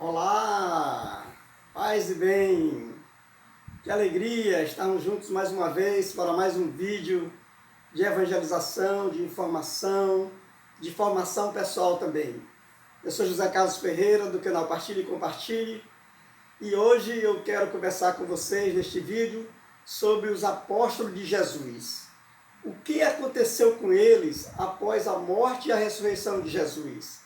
Olá, paz e bem, que alegria estarmos juntos mais uma vez para mais um vídeo de evangelização, de formação pessoal também. Eu sou José Carlos Ferreira, do canal Partilhe e Compartilhe, e hoje eu quero conversar com vocês neste vídeo sobre os apóstolos de Jesus. O que aconteceu com eles após a morte e a ressurreição de Jesus?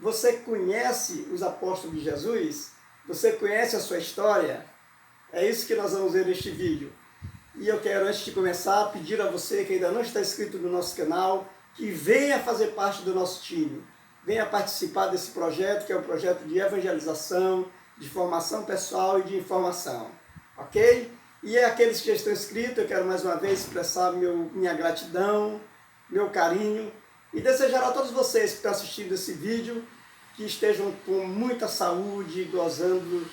Você conhece os apóstolos de Jesus? Você conhece a sua história? É isso que nós vamos ver neste vídeo. E eu quero, antes de começar, pedir a você que ainda não está inscrito no nosso canal, que venha fazer parte do nosso time. Venha participar desse projeto, que é um projeto de evangelização, de formação pessoal e de informação. Ok? E aqueles que já estão inscritos, eu quero mais uma vez expressar minha gratidão, meu carinho, e desejar a todos vocês que estão assistindo esse vídeo que estejam com muita saúde, gozando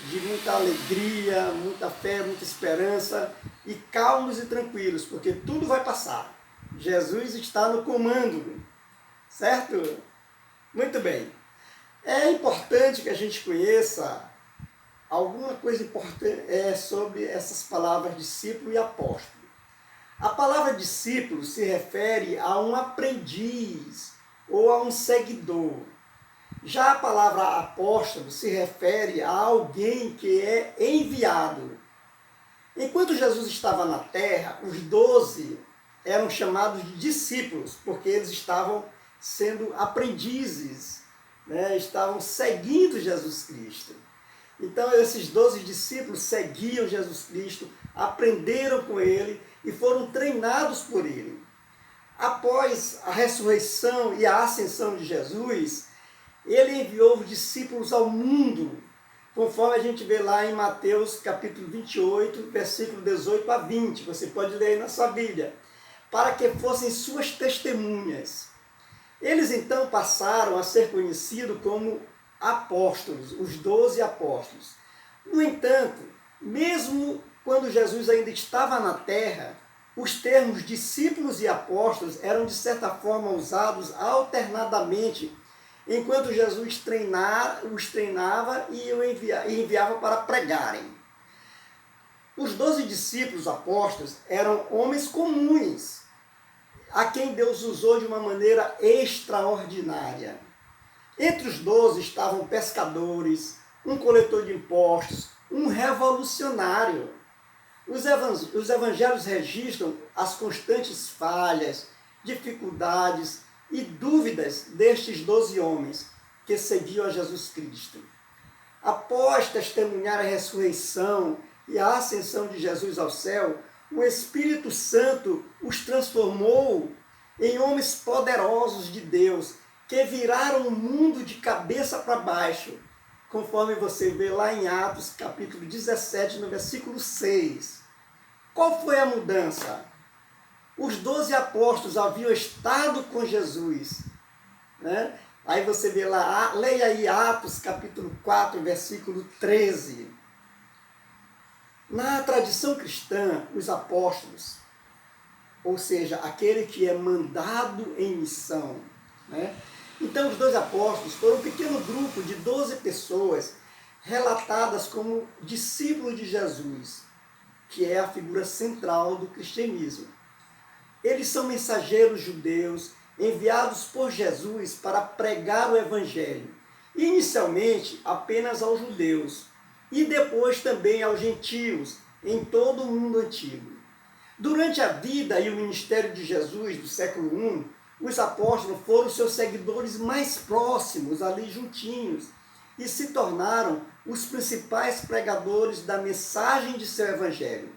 de muita alegria, muita fé, muita esperança e calmos e tranquilos, porque tudo vai passar. Jesus está no comando, certo? Muito bem. É importante que a gente conheça alguma coisa importante sobre essas palavras discípulo e apóstolo. A palavra discípulo se refere a um aprendiz ou a um seguidor. Já a palavra apóstolo se refere a alguém que é enviado. Enquanto Jesus estava na terra, os 12 eram chamados de discípulos, porque eles estavam sendo aprendizes, estavam seguindo Jesus Cristo. Então esses 12 discípulos seguiam Jesus Cristo, aprenderam com ele e foram treinados por ele. Após a ressurreição e a ascensão de Jesus, ele enviou os discípulos ao mundo, conforme a gente vê lá em Mateus capítulo 28, versículo 18 a 20. Você pode ler aí na sua Bíblia. Para que fossem suas testemunhas. Eles então passaram a ser conhecidos como apóstolos, os 12 apóstolos. No entanto, mesmo quando Jesus ainda estava na terra, os termos discípulos e apóstolos eram de certa forma usados alternadamente, enquanto Jesus os treinava e enviava para pregarem. Os 12 discípulos apóstolos eram homens comuns, a quem Deus usou de uma maneira extraordinária. Entre os 12 estavam pescadores, um coletor de impostos, um revolucionário. Os evangelhos registram as constantes falhas, dificuldades e dúvidas destes 12 homens que seguiam a Jesus Cristo. Após testemunhar a ressurreição e a ascensão de Jesus ao céu, o Espírito Santo os transformou em homens poderosos de Deus, que viraram o mundo de cabeça para baixo, conforme você vê lá em Atos capítulo 17, no versículo 6. Qual foi a mudança? Os 12 apóstolos haviam estado com Jesus, Aí você vê lá, leia aí Atos capítulo 4, versículo 13. Na tradição cristã, os apóstolos, ou seja, aquele que é mandado em missão, Então os 12 apóstolos foram um pequeno grupo de 12 pessoas relatadas como discípulos de Jesus, que é a figura central do cristianismo. Eles são mensageiros judeus enviados por Jesus para pregar o evangelho, inicialmente apenas aos judeus e depois também aos gentios em todo o mundo antigo. Durante a vida e o ministério de Jesus do século I, os apóstolos foram seus seguidores mais próximos, ali juntinhos, e se tornaram os principais pregadores da mensagem de seu evangelho.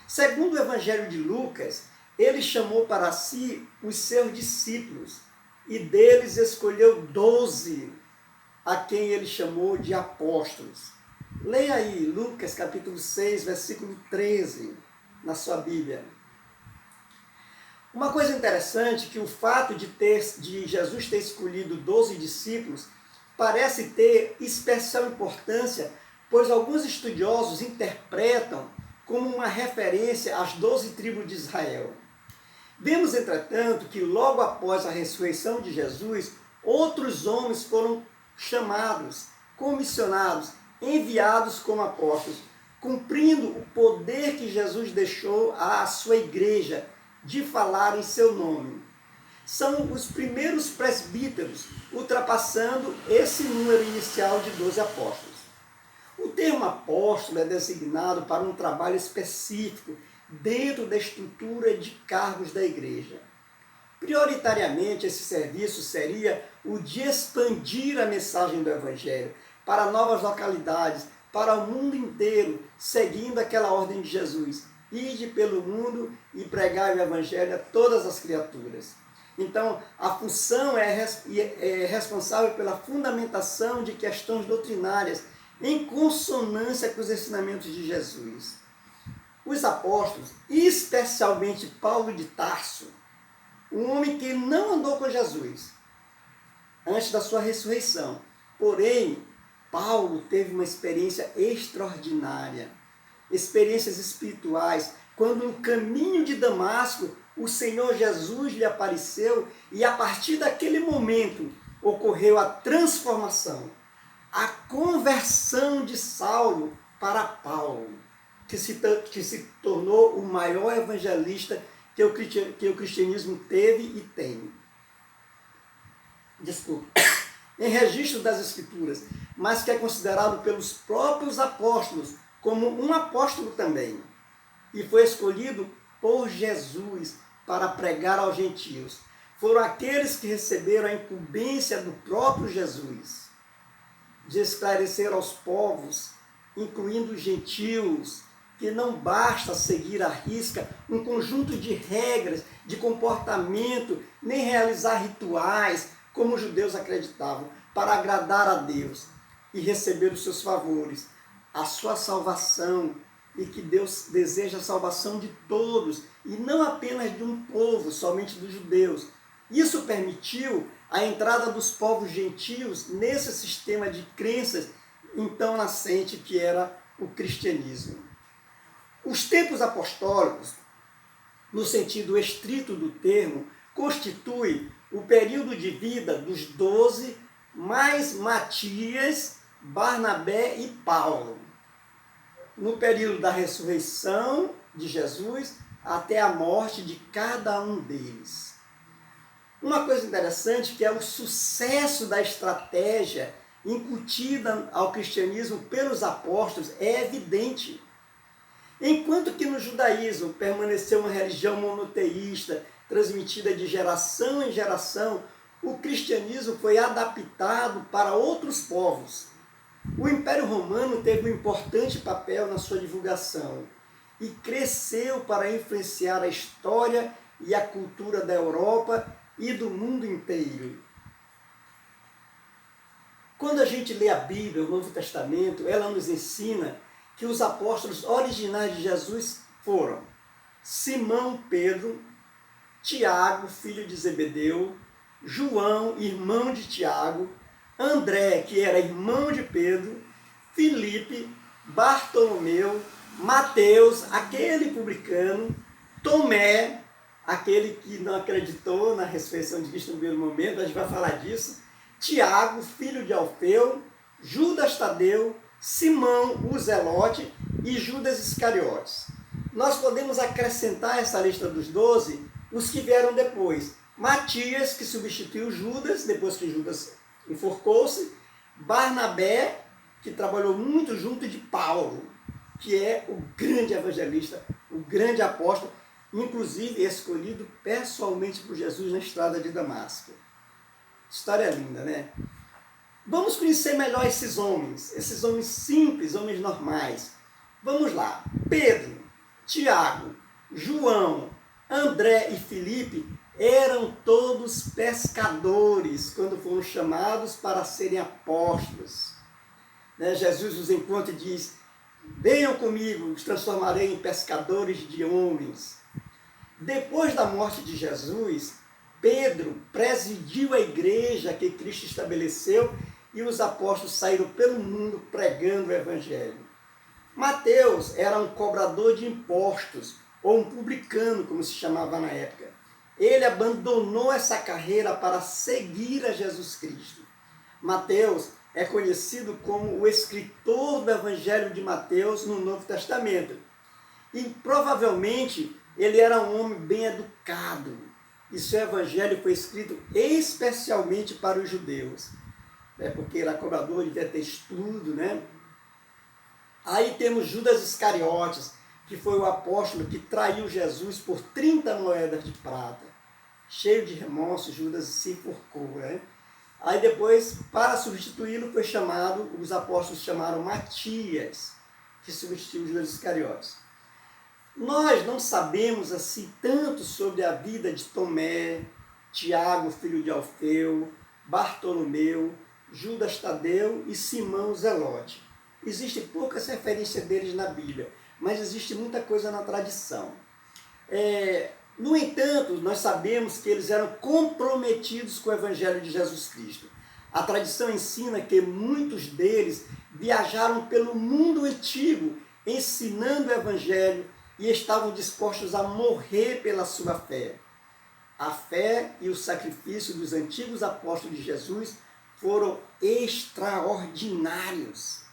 Segundo o evangelho de Lucas, ele chamou para si os seus discípulos e deles escolheu 12, a quem ele chamou de apóstolos. Leia aí Lucas capítulo 6, versículo 13, na sua Bíblia. Uma coisa interessante é que o fato de Jesus ter escolhido 12 discípulos parece ter especial importância, pois alguns estudiosos interpretam como uma referência às 12 tribos de Israel. Vemos, entretanto, que logo após a ressurreição de Jesus, outros homens foram chamados comissionados, enviados como apóstolos, cumprindo o poder que Jesus deixou à sua igreja de falar em seu nome. São os primeiros presbíteros, ultrapassando esse número inicial de 12 apóstolos. O termo apóstolo é designado para um trabalho específico dentro da estrutura de cargos da igreja. Prioritariamente, esse serviço seria o de expandir a mensagem do Evangelho para novas localidades, para o mundo inteiro, seguindo aquela ordem de Jesus: ide pelo mundo e pregai o Evangelho a todas as criaturas. Então, a função é responsável pela fundamentação de questões doutrinárias em consonância com os ensinamentos de Jesus. Os apóstolos, especialmente Paulo de Tarso, um homem que não andou com Jesus antes da sua ressurreição, porém, Paulo teve uma experiência extraordinária, experiências espirituais, quando no caminho de Damasco, o Senhor Jesus lhe apareceu e a partir daquele momento ocorreu a transformação, a conversão de Saulo para Paulo, que se tornou o maior evangelista que o cristianismo teve e tem. Em registro das Escrituras, mas que é considerado pelos próprios apóstolos como um apóstolo também, e foi escolhido por Jesus para pregar aos gentios. Foram aqueles que receberam a incumbência do próprio Jesus de esclarecer aos povos, incluindo os gentios, que não basta seguir à risca um conjunto de regras, de comportamento, nem realizar rituais, como os judeus acreditavam, para agradar a Deus e receber os seus favores, a sua salvação, e que Deus deseja a salvação de todos, e não apenas de um povo, somente dos judeus. Isso permitiu a entrada dos povos gentios nesse sistema de crenças então nascente que era o cristianismo. Os tempos apostólicos, no sentido estrito do termo, constituem o período de vida dos 12, mais Matias, Barnabé e Paulo, no período da ressurreição de Jesus até a morte de cada um deles. Uma coisa interessante que é o sucesso da estratégia incutida ao cristianismo pelos apóstolos é evidente. Enquanto que no judaísmo permaneceu uma religião monoteísta, transmitida de geração em geração, o cristianismo foi adaptado para outros povos. O Império Romano teve um importante papel na sua divulgação e cresceu para influenciar a história e a cultura da Europa e do mundo inteiro. Quando a gente lê a Bíblia, o Novo Testamento, ela nos ensina que os apóstolos originais de Jesus foram Simão Pedro, Tiago, filho de Zebedeu, João, irmão de Tiago, André, que era irmão de Pedro, Filipe, Bartolomeu, Mateus, aquele publicano, Tomé, aquele que não acreditou na ressurreição de Cristo no primeiro momento, a gente vai falar disso, Tiago, filho de Alfeu, Judas Tadeu, Simão, o Zelote e Judas Iscariotes. Nós podemos acrescentar a essa lista dos 12 os que vieram depois. Matias, que substituiu Judas, depois que Judas enforcou-se. Barnabé, que trabalhou muito junto de Paulo, que é o grande evangelista, o grande apóstolo, inclusive escolhido pessoalmente por Jesus na estrada de Damasco. História linda, né? Vamos conhecer melhor esses homens simples, homens normais. Vamos lá. Pedro, Tiago, João, André e Filipe eram todos pescadores quando foram chamados para serem apóstolos. Jesus os encontra e diz: venham comigo, os transformarei em pescadores de homens. Depois da morte de Jesus, Pedro presidiu a igreja que Cristo estabeleceu e os apóstolos saíram pelo mundo pregando o evangelho. Mateus era um cobrador de impostos, ou um publicano, como se chamava na época. Ele abandonou essa carreira para seguir a Jesus Cristo. Mateus é conhecido como o escritor do Evangelho de Mateus no Novo Testamento. E provavelmente ele era um homem bem educado. E seu evangelho foi escrito especialmente para os judeus. Porque era cobrador, devia ter estudo, né? Aí temos Judas Iscariotes, que foi o apóstolo que traiu Jesus por 30 moedas de prata. Cheio de remorso, Judas se enforcou, né? Aí depois, para substituí-lo, os apóstolos chamaram Matias, que substituiu Judas Iscariotes. Nós não sabemos assim tanto sobre a vida de Tomé, Tiago, filho de Alfeu, Bartolomeu, Judas Tadeu e Simão Zelote. Existem poucas referências deles na Bíblia, mas existe muita coisa na tradição. No entanto, nós sabemos que eles eram comprometidos com o Evangelho de Jesus Cristo. A tradição ensina que muitos deles viajaram pelo mundo antigo, ensinando o Evangelho, e estavam dispostos a morrer pela sua fé. A fé e o sacrifício dos antigos apóstolos de Jesus foram extraordinários.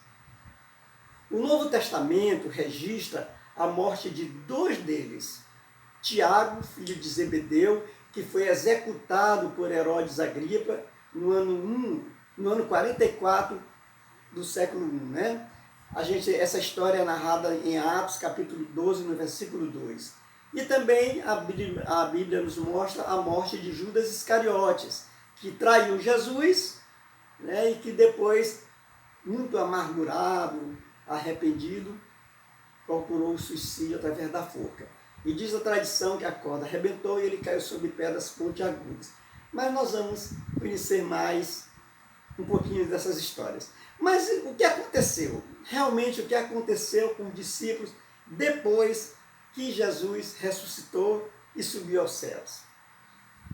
O Novo Testamento registra a morte de 2 deles. Tiago, filho de Zebedeu, que foi executado por Herodes Agripa no ano 44 do século I, né? Essa história é narrada em Atos, capítulo 12, no versículo 2. E também a Bíblia nos mostra a morte de Judas Iscariotes, que traiu Jesus, né, e que depois, muito amargurado, arrependido, procurou o suicídio através da forca. E diz a tradição que a corda arrebentou e ele caiu sobre pedras pontiagudas. Mas nós vamos conhecer mais um pouquinho dessas histórias. Mas o que aconteceu? Realmente o que aconteceu com os discípulos depois que Jesus ressuscitou e subiu aos céus?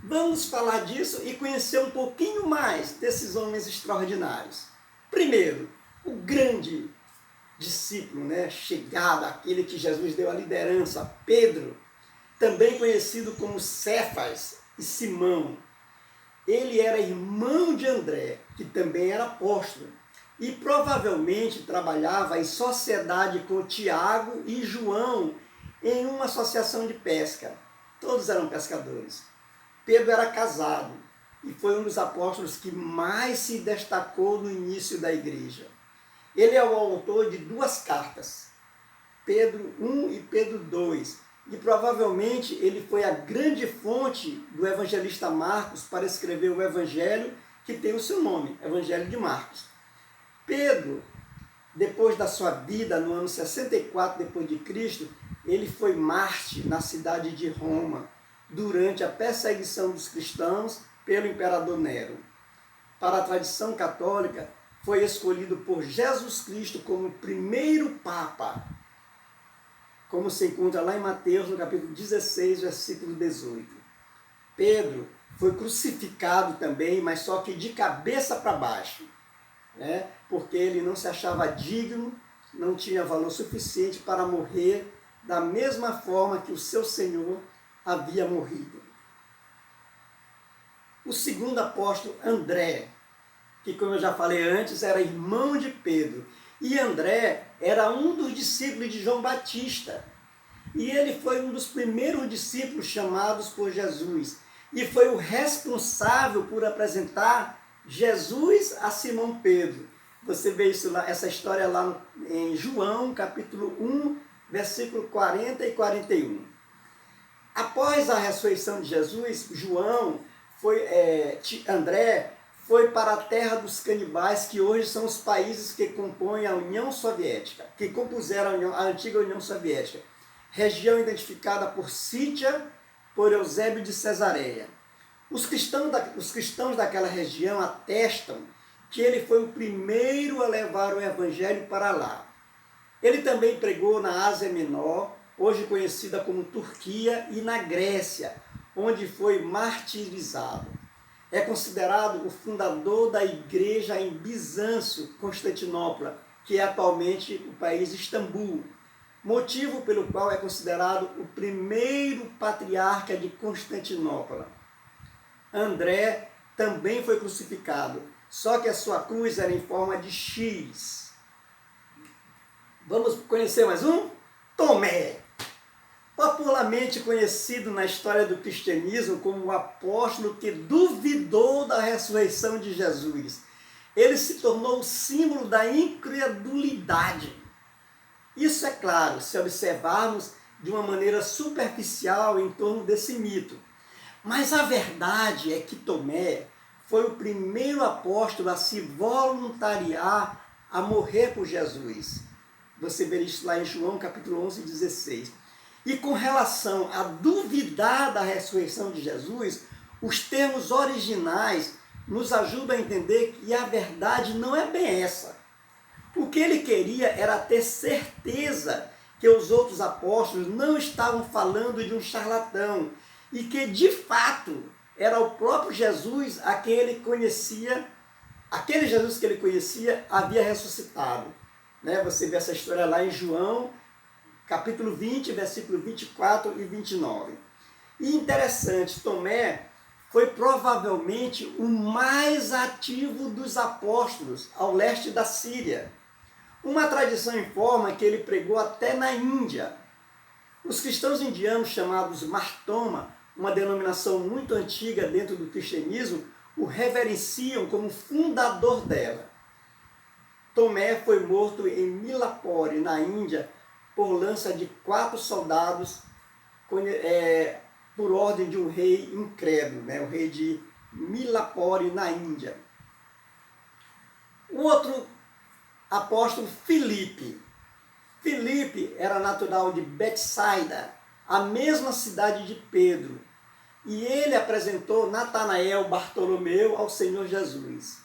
Vamos falar disso e conhecer um pouquinho mais desses homens extraordinários. Primeiro, o grande discípulo, né, chegado, aquele que Jesus deu a liderança, Pedro, também conhecido como Cefas e Simão. Ele era irmão de André, que também era apóstolo, e provavelmente trabalhava em sociedade com Tiago e João em uma associação de pesca. Todos eram pescadores. Pedro era casado e foi um dos apóstolos que mais se destacou no início da igreja. Ele é o autor de 2 cartas, Pedro 1 e Pedro 2, e provavelmente ele foi a grande fonte do evangelista Marcos para escrever o evangelho que tem o seu nome, Evangelho de Marcos. Pedro, depois da sua vida, no ano 64 d.C., ele foi mártir na cidade de Roma, durante a perseguição dos cristãos pelo imperador Nero. Para a tradição católica, foi escolhido por Jesus Cristo como o primeiro Papa, como se encontra lá em Mateus, no capítulo 16, versículo 18. Pedro foi crucificado também, mas só que de cabeça para baixo, né? Porque ele não se achava digno, não tinha valor suficiente para morrer da mesma forma que o seu Senhor havia morrido. O segundo apóstolo, André, que, como eu já falei antes, era irmão de Pedro. E André era um dos discípulos de João Batista. E ele foi um dos primeiros discípulos chamados por Jesus. E foi o responsável por apresentar Jesus a Simão Pedro. Você vê isso lá, essa história lá em João, capítulo 1, versículo 40 e 41. Após a ressurreição de Jesus, André foi para a terra dos canibais, que hoje são os países que compõem a União Soviética, que compuseram a antiga União Soviética, região identificada por Sítia, por Eusébio de Cesareia. Os cristãos daquela região atestam que ele foi o primeiro a levar o evangelho para lá. Ele também pregou na Ásia Menor, hoje conhecida como Turquia, e na Grécia, onde foi martirizado. É considerado o fundador da igreja em Bizâncio, Constantinopla, que é atualmente o país Istambul, motivo pelo qual é considerado o primeiro patriarca de Constantinopla. André também foi crucificado, só que a sua cruz era em forma de X. Vamos conhecer mais um? Tomé. Popularmente conhecido na história do cristianismo como o apóstolo que duvidou da ressurreição de Jesus. Ele se tornou o símbolo da incredulidade. Isso é claro, se observarmos de uma maneira superficial em torno desse mito. Mas a verdade é que Tomé foi o primeiro apóstolo a se voluntariar a morrer por Jesus. Você vê isso lá em João capítulo 11, 16. E com relação a duvidar da ressurreição de Jesus, os termos originais nos ajudam a entender que a verdade não é bem essa. O que ele queria era ter certeza que os outros apóstolos não estavam falando de um charlatão e que, de fato, era o próprio Jesus a quem ele conhecia, aquele Jesus que ele conhecia havia ressuscitado. Você vê essa história lá em João, capítulo 20, versículo 24 e 29. E interessante, Tomé foi provavelmente o mais ativo dos apóstolos ao leste da Síria. Uma tradição informa que ele pregou até na Índia. Os cristãos indianos chamados Martoma, uma denominação muito antiga dentro do cristianismo, o reverenciam como fundador dela. Tomé foi morto em Milapore, na Índia, por lança de 4 soldados, por ordem de um rei incrédulo, o rei de Milapore, na Índia. O outro apóstolo, Filipe. Filipe era natural de Betsaida, a mesma cidade de Pedro, e ele apresentou Natanael, Bartolomeu ao Senhor Jesus.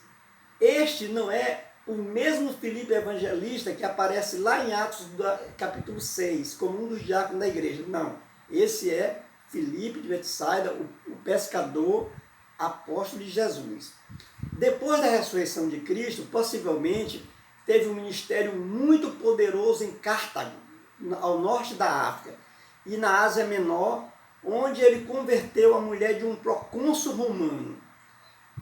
Este não é o mesmo Filipe evangelista que aparece lá em Atos capítulo 6, como um dos diáconos da igreja. Não, esse é Filipe de Betsaida, o pescador, apóstolo de Jesus. Depois da ressurreição de Cristo, possivelmente, teve um ministério muito poderoso em Cartago, ao norte da África, e na Ásia Menor, onde ele converteu a mulher de um procônsul romano.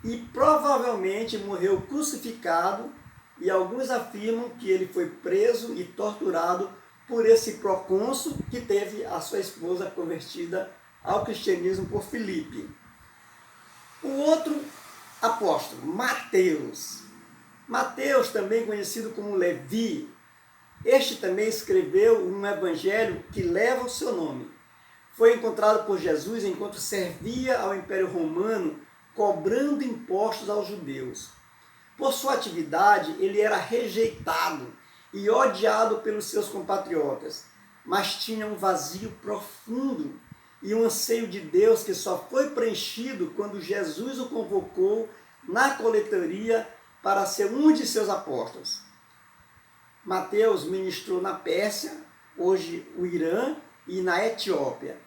E provavelmente morreu crucificado, e alguns afirmam que ele foi preso e torturado por esse procônsul que teve a sua esposa convertida ao cristianismo por Filipe. O outro apóstolo, Mateus. Mateus, também conhecido como Levi, este também escreveu um evangelho que leva o seu nome. Foi encontrado por Jesus enquanto servia ao Império Romano, cobrando impostos aos judeus. Por sua atividade, ele era rejeitado e odiado pelos seus compatriotas, mas tinha um vazio profundo e um anseio de Deus que só foi preenchido quando Jesus o convocou na coletoria para ser um de seus apóstolos. Mateus ministrou na Pérsia, hoje o Irã, e na Etiópia.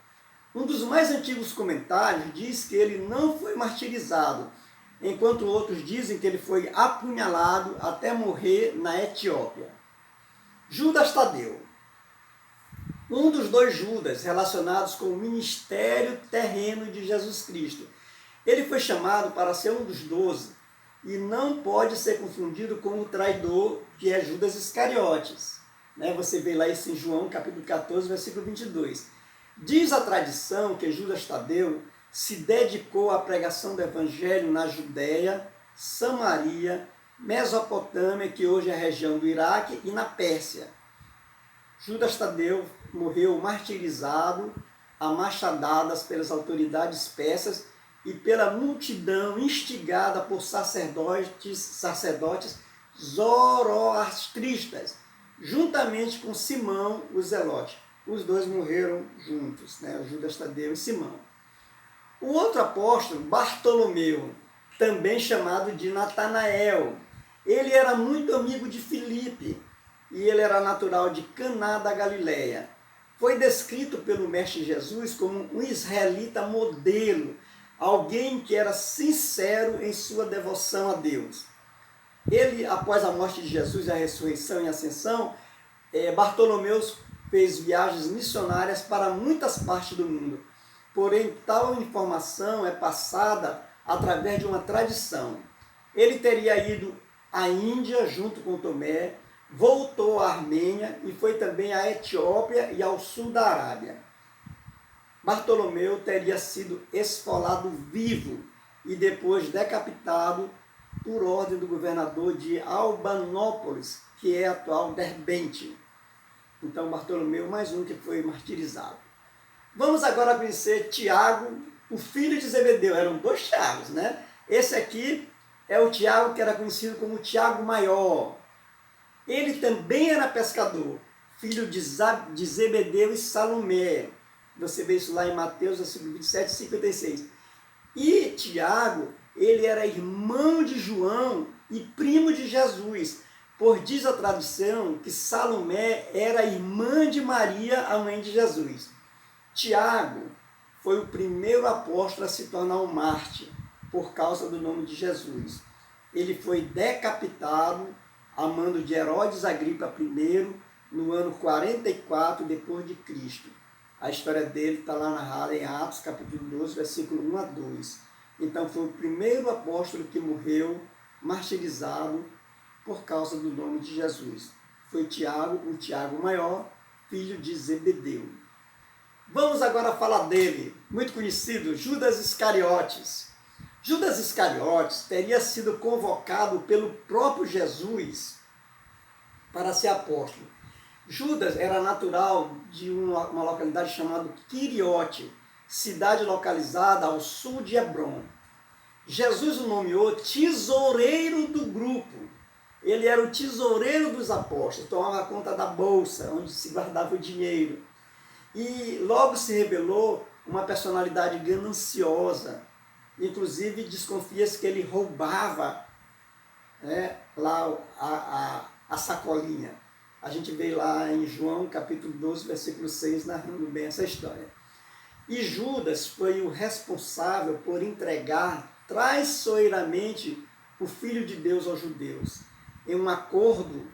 Um dos mais antigos comentários diz que ele não foi martirizado, enquanto outros dizem que ele foi apunhalado até morrer na Etiópia. Judas Tadeu, um dos 2 Judas relacionados com o ministério terreno de Jesus Cristo. Ele foi chamado para ser um dos 12 e não pode ser confundido com o traidor que é Judas Iscariotes. Você vê lá isso em João capítulo 14, versículo 22. Diz a tradição que Judas Tadeu se dedicou à pregação do Evangelho na Judéia, Samaria, Mesopotâmia, que hoje é a região do Iraque, e na Pérsia. Judas Tadeu morreu martirizado a machadadas pelas autoridades persas e pela multidão instigada por sacerdotes zoroastristas, juntamente com Simão, o Zelote. Os 2 morreram juntos, Judas Tadeu e Simão. O outro apóstolo, Bartolomeu, também chamado de Natanael, ele era muito amigo de Filipe e ele era natural de Caná da Galileia. Foi descrito pelo Mestre Jesus como um israelita modelo, alguém que era sincero em sua devoção a Deus. Ele, após a morte de Jesus, a ressurreição e a ascensão, Bartolomeu fez viagens missionárias para muitas partes do mundo. Porém, tal informação é passada através de uma tradição. Ele teria ido à Índia junto com Tomé, voltou à Armênia e foi também à Etiópia e ao sul da Arábia. Bartolomeu teria sido esfolado vivo e depois decapitado por ordem do governador de Albanópolis, que é a atual Derbente. Então, Bartolomeu, mais um que foi martirizado. Vamos agora conhecer Tiago, o filho de Zebedeu. Eram dois Tiagos, né? Esse aqui é o Tiago que era conhecido como Tiago Maior. Ele também era pescador, filho de Zebedeu e Salomé. Você vê isso lá em Mateus, versículo 27 e 56. E Tiago, ele era irmão de João e primo de Jesus, pois diz a tradição que Salomé era irmã de Maria, a mãe de Jesus. Tiago foi o primeiro apóstolo a se tornar um mártir, por causa do nome de Jesus. Ele foi decapitado a mando de Herodes Agripa I, no ano 44 depois de Cristo. A história dele está lá narrada em Atos, capítulo 12, versículo 1 a 2. Então foi o primeiro apóstolo que morreu martirizado por causa do nome de Jesus. Foi Tiago, o Tiago Maior, filho de Zebedeu. Vamos agora falar dele, muito conhecido, Judas Iscariotes. Judas Iscariotes teria sido convocado pelo próprio Jesus para ser apóstolo. Judas era natural de uma localidade chamada Quiriote, cidade localizada ao sul de Hebrom. Jesus o nomeou tesoureiro do grupo. Ele era o tesoureiro dos apóstolos, tomava conta da bolsa, onde se guardava o dinheiro. E logo se revelou uma personalidade gananciosa. Inclusive, desconfia-se que ele roubava, né, lá a sacolinha. A gente vê lá em João, capítulo 12, versículo 6, narrando bem essa história. E Judas foi o responsável por entregar traiçoeiramente o Filho de Deus aos judeus, em um acordo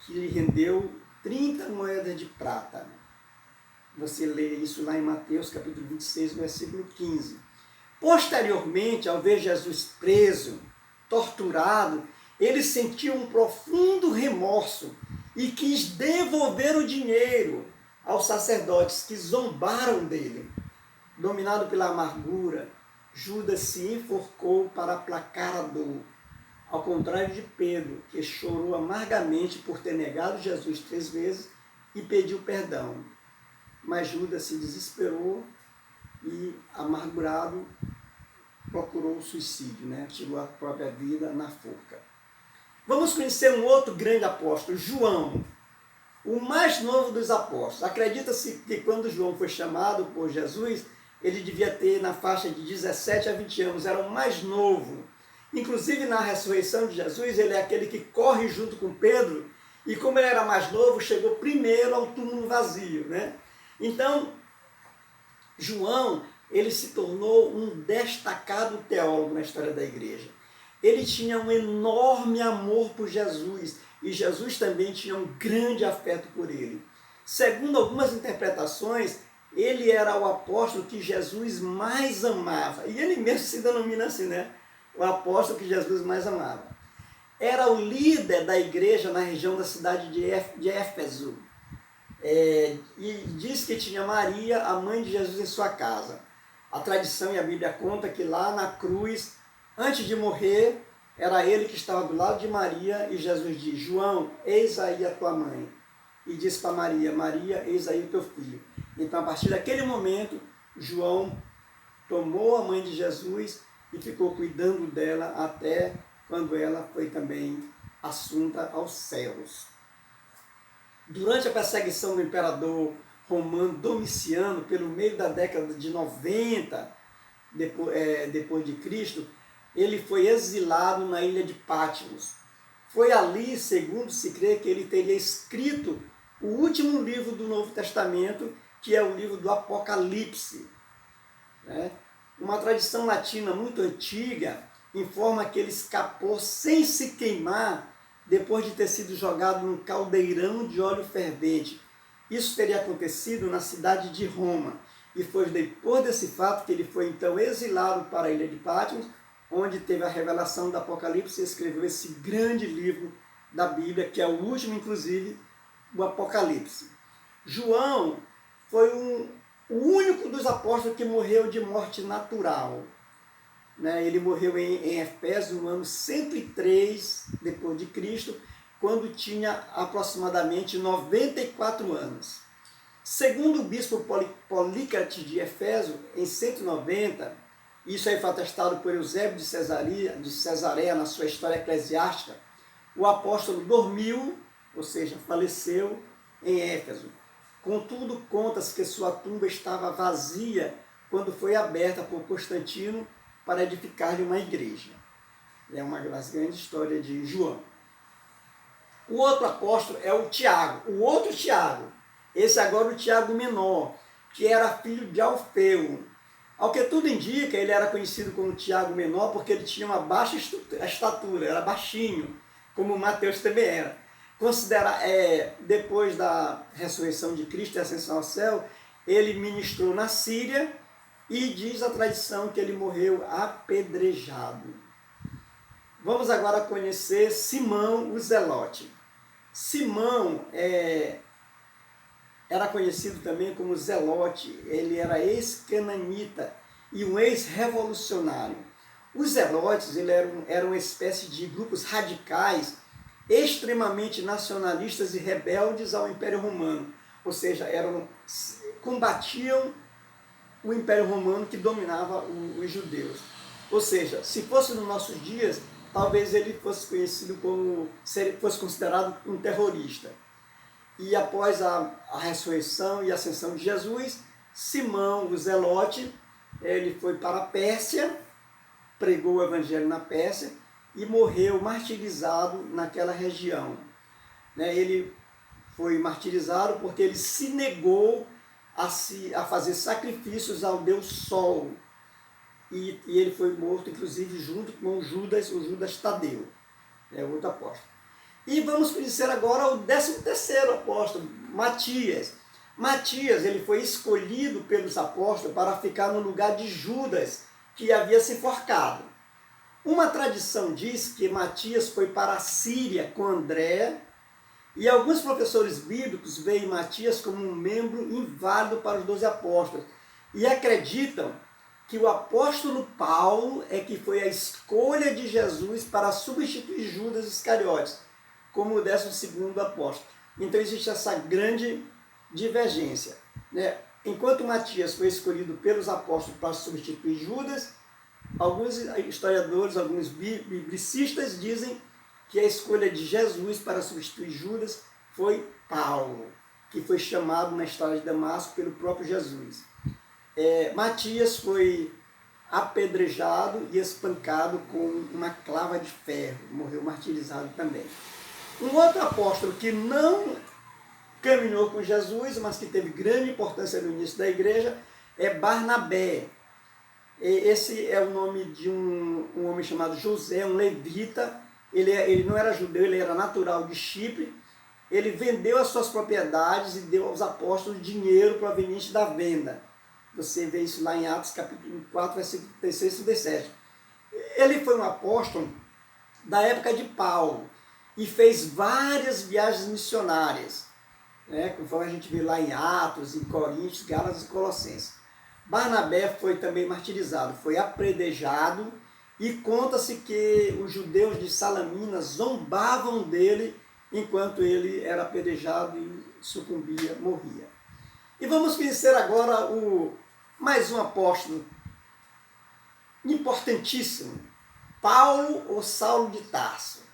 que lhe rendeu 30 moedas de prata. Você lê isso lá em Mateus, capítulo 26, versículo 15. Posteriormente, ao ver Jesus preso, torturado, ele sentiu um profundo remorso e quis devolver o dinheiro aos sacerdotes que zombaram dele. Dominado pela amargura, Judas se enforcou para aplacar a dor, ao contrário de Pedro, que chorou amargamente por ter negado Jesus 3 vezes e pediu perdão. Mas Judas se desesperou e, amargurado, procurou o suicídio, né? Tirou a própria vida na forca. Vamos conhecer um outro grande apóstolo, João, o mais novo dos apóstolos. Acredita-se que quando João foi chamado por Jesus, ele devia ter na faixa de 17 a 20 anos, era o mais novo. Inclusive na ressurreição de Jesus, ele é aquele que corre junto com Pedro, e como ele era mais novo, chegou primeiro ao túmulo vazio, né? Então, João, ele se tornou um destacado teólogo na história da igreja. Ele tinha um enorme amor por Jesus e Jesus também tinha um grande afeto por ele. Segundo algumas interpretações, ele era o apóstolo que Jesus mais amava. E ele mesmo se denomina assim, né? O apóstolo que Jesus mais amava. Era o líder da igreja na região da cidade de Éfeso. E diz que tinha Maria, a mãe de Jesus, em sua casa. A tradição e a Bíblia conta que lá na cruz, antes de morrer, era ele que estava do lado de Maria e Jesus diz: João, eis aí a tua mãe. E diz para Maria: Maria, eis aí o teu filho. Então, a partir daquele momento, João tomou a mãe de Jesus e ficou cuidando dela até quando ela foi também assunta aos céus. Durante a perseguição do imperador romano Domiciano, pelo meio da década de 90 depois de Cristo, ele foi exilado na ilha de Patmos. Foi ali, segundo se crê, que ele teria escrito o último livro do Novo Testamento, que é o livro do Apocalipse. Uma tradição latina muito antiga informa que ele escapou sem se queimar depois de ter sido jogado num caldeirão de óleo fervente. Isso teria acontecido na cidade de Roma. E foi depois desse fato que ele foi então exilado para a ilha de Patmos, onde teve a revelação do Apocalipse, e escreveu esse grande livro da Bíblia, que é o último, inclusive, do Apocalipse. João foi o único dos apóstolos que morreu de morte natural. Ele morreu em Éfeso no ano 103 depois de Cristo, quando tinha aproximadamente 94 anos. Segundo o bispo Polícrates de Éfeso, em 190, isso aí foi atestado por Eusébio de Cesareia na sua História Eclesiástica, o apóstolo dormiu, ou seja, faleceu em Éfeso. Contudo, conta-se que sua tumba estava vazia quando foi aberta por Constantino para edificar-lhe uma igreja. É uma das grandes histórias de João. O outro apóstolo é o Tiago, o outro Tiago. Esse agora o Tiago menor, que era filho de Alfeu. Ao que tudo indica, ele era conhecido como Tiago menor porque ele tinha uma baixa estatura, era baixinho, como Mateus também era. Depois da ressurreição de Cristo e ascensão ao céu, ele ministrou na Síria e diz a tradição que ele morreu apedrejado. Vamos agora conhecer Simão o Zelote. Simão era conhecido também como Zelote, ele era ex-cananita e um ex-revolucionário. Os zelotes eram uma espécie de grupos radicais extremamente nacionalistas e rebeldes ao Império Romano, ou seja, combatiam o Império Romano que dominava os judeus. Ou seja, se fosse nos nossos dias, talvez ele fosse fosse considerado um terrorista. E após a ressurreição e ascensão de Jesus, Simão, o Zelote, ele foi para a Pérsia, pregou o evangelho na Pérsia e morreu martirizado naquela região. Ele foi martirizado porque ele se negou a fazer sacrifícios ao Deus Sol. E ele foi morto, inclusive, junto com o Judas Tadeu, outro apóstolo. E vamos conhecer agora o 13º apóstolo, Matias. Matias, ele foi escolhido pelos apóstolos para ficar no lugar de Judas, que havia se enforcado. Uma tradição diz que Matias foi para a Síria com André, e alguns professores bíblicos veem Matias como um membro inválido para os 12 apóstolos, e acreditam que o apóstolo Paulo é que foi a escolha de Jesus para substituir Judas Iscariotes, como o 12º apóstolo. Então existe essa grande divergência. Enquanto Matias foi escolhido pelos apóstolos para substituir Judas, alguns historiadores, alguns biblicistas dizem que a escolha de Jesus para substituir Judas foi Paulo, que foi chamado na história de Damasco pelo próprio Jesus. Matias foi apedrejado e espancado com uma clava de ferro, morreu martirizado também. Um outro apóstolo que não caminhou com Jesus, mas que teve grande importância no início da igreja, é Barnabé. Esse é o nome de um homem chamado José, um levita. Ele não era judeu, ele era natural de Chipre. Ele vendeu as suas propriedades e deu aos apóstolos dinheiro proveniente da venda. Você vê isso lá em Atos capítulo 4, versículo 36 e 37. Ele foi um apóstolo da época de Paulo e fez várias viagens missionárias, conforme a gente vê lá em Atos, em Coríntios, Gálatas e Colossenses. Barnabé foi também martirizado, foi apedrejado, e conta-se que os judeus de Salamina zombavam dele enquanto ele era apedrejado e sucumbia, morria. E vamos conhecer agora mais um apóstolo importantíssimo, Paulo ou Saulo de Tarso.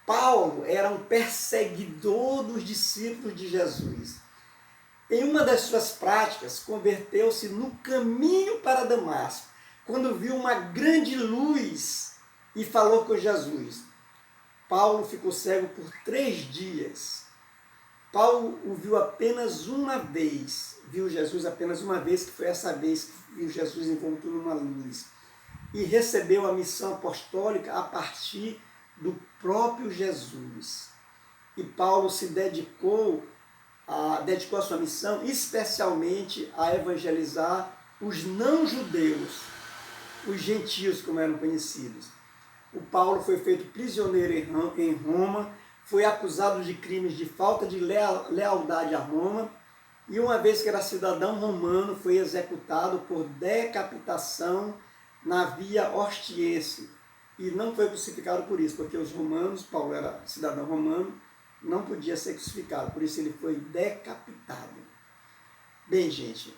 Paulo era um perseguidor dos discípulos de Jesus. Em uma das suas práticas, converteu-se no caminho para Damasco, quando viu uma grande luz e falou com Jesus. Paulo ficou cego por 3 dias. Paulo o viu apenas uma vez, viu Jesus apenas uma vez, que foi essa vez que viu Jesus envolto numa luz. E recebeu a missão apostólica a partir do próprio Jesus. E Paulo se dedicou a sua missão especialmente a evangelizar os não-judeus. os gentios, como eram conhecidos. O Paulo foi feito prisioneiro em Roma, foi acusado de crimes de falta de lealdade a Roma, e uma vez que era cidadão romano, foi executado por decapitação na Via Ortiense. E não foi crucificado por isso, porque os romanos, Paulo era cidadão romano, não podia ser crucificado, por isso ele foi decapitado. Bem, gente,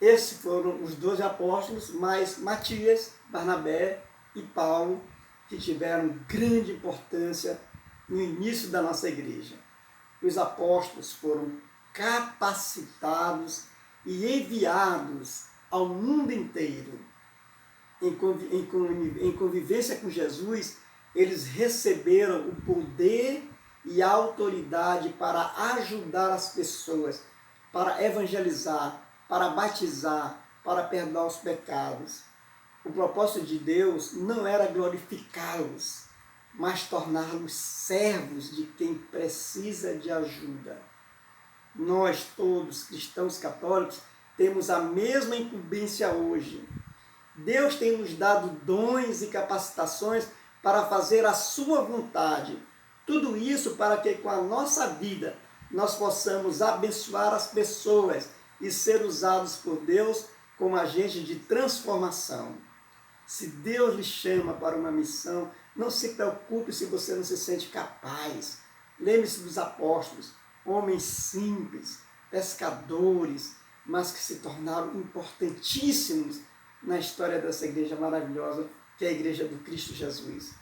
esses foram os 12 apóstolos, mas Matias, Barnabé e Paulo, que tiveram grande importância no início da nossa igreja. Os apóstolos foram capacitados e enviados ao mundo inteiro. Em convivência com Jesus, eles receberam o poder e a autoridade para ajudar as pessoas, para evangelizar, para batizar, para perdoar os pecados. O propósito de Deus não era glorificá-los, mas torná-los servos de quem precisa de ajuda. Nós todos, cristãos católicos, temos a mesma incumbência hoje. Deus tem nos dado dons e capacitações para fazer a sua vontade. Tudo isso para que com a nossa vida nós possamos abençoar as pessoas e ser usados por Deus como agentes de transformação. Se Deus lhe chama para uma missão, não se preocupe se você não se sente capaz. Lembre-se dos apóstolos, homens simples, pescadores, mas que se tornaram importantíssimos na história dessa igreja maravilhosa, que é a Igreja do Cristo Jesus.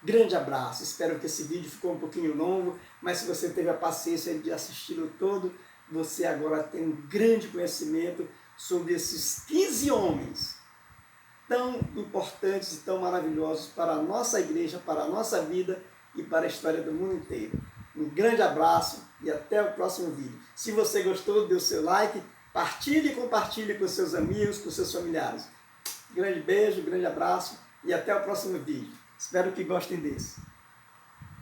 Grande abraço, espero que esse vídeo ficou um pouquinho longo, mas se você teve a paciência de assistir-o todo, você agora tem um grande conhecimento sobre esses 15 homens tão importantes e tão maravilhosos para a nossa igreja, para a nossa vida e para a história do mundo inteiro. Um grande abraço e até o próximo vídeo. Se você gostou, dê o seu like, partilhe e compartilhe com seus amigos, com seus familiares. Grande beijo, grande abraço e até o próximo vídeo. Espero que gostem desse.